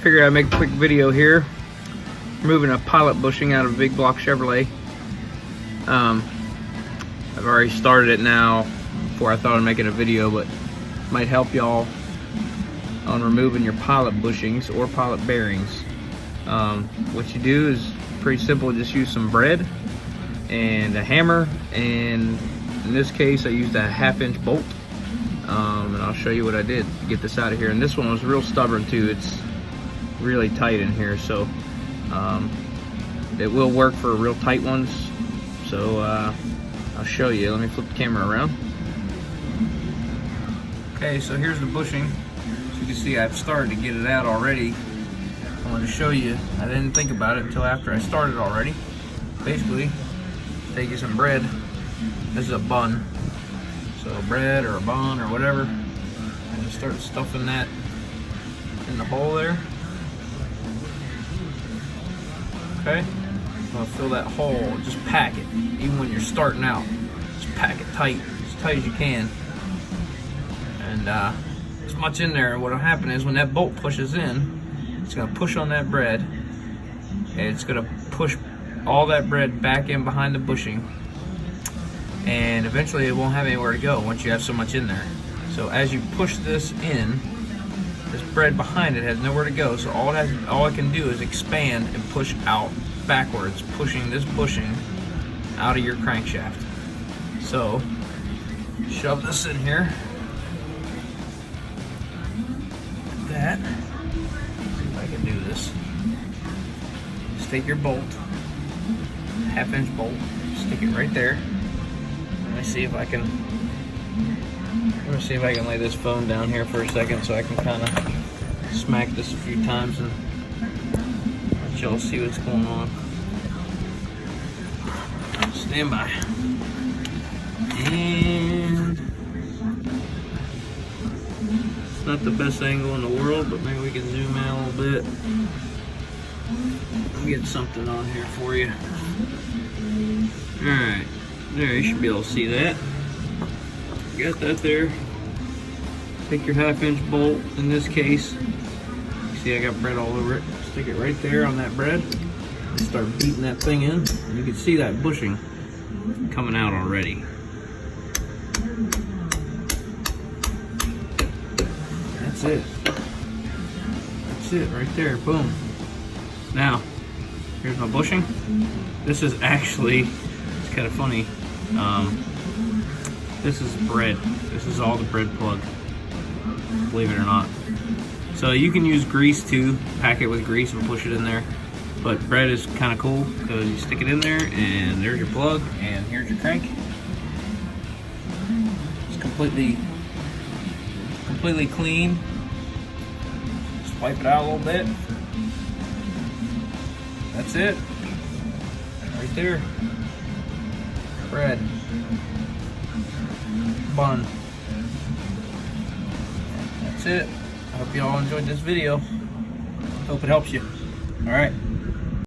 Figured I'd make a quick video here. Removing a pilot bushing out of a big block Chevrolet. I've already started it now before I thought of making a video, but might help y'all on removing your pilot bushings or pilot bearings. What you do is pretty simple. Just use some bread and a hammer, and in this case I used a 1/2-inch bolt, and I'll show you what I did to get this out of here. And this one was real stubborn too. It's really tight in here, so it will work for real tight ones. So I'll show you. Let me flip the camera around. Okay, so here's the bushing. As you can see, I've started to get it out already. I wanted to show you. I didn't think about it until after I started already. Basically, take you some bread. This is a bun. So bread or a bun or whatever. And just start stuffing that in the hole there. Okay. I'll fill that hole. Just pack it. Even when you're starting out, just pack it tight, as tight as you can. And as much in there. What'll happen is when that bolt pushes in, it's gonna push on that bread, and it's gonna push all that bread back in behind the bushing, and eventually it won't have anywhere to go once you have so much in there. So as you push this in, this bread behind it has nowhere to go. So all it can do is expand and push out backwards, pushing this bushing out of your crankshaft. So shove this in here. Like that. See if I can do this. Just take your bolt, 1/2-inch bolt, stick it right there. Let me see if I can. Let me see if I can lay this phone down here for a second so I can kind of smack this a few times and let y'all see what's going on. Stand by. And it's not the best angle in the world, but maybe we can zoom out a little bit. I'll get something on here for you. Alright, there, you should be able to see that. Got that there. Take your 1/2-inch bolt, in this case. You see I got bread all over it. Stick it right there on that bread. And start beating that thing in. And you can see that bushing coming out already. That's it. That's it right there. Boom. Now, here's my bushing. This is actually, it's kind of funny. This is bread. This is all the bread plug, believe it or not. So you can use grease too, pack it with grease and push it in there. But bread is kind of cool because you stick it in there and there's your plug and here's your crank. It's completely clean. Just wipe it out a little bit. That's it. Right there. Bread. Bun. That's it. I hope you all enjoyed this video. Hope it helps you. All right.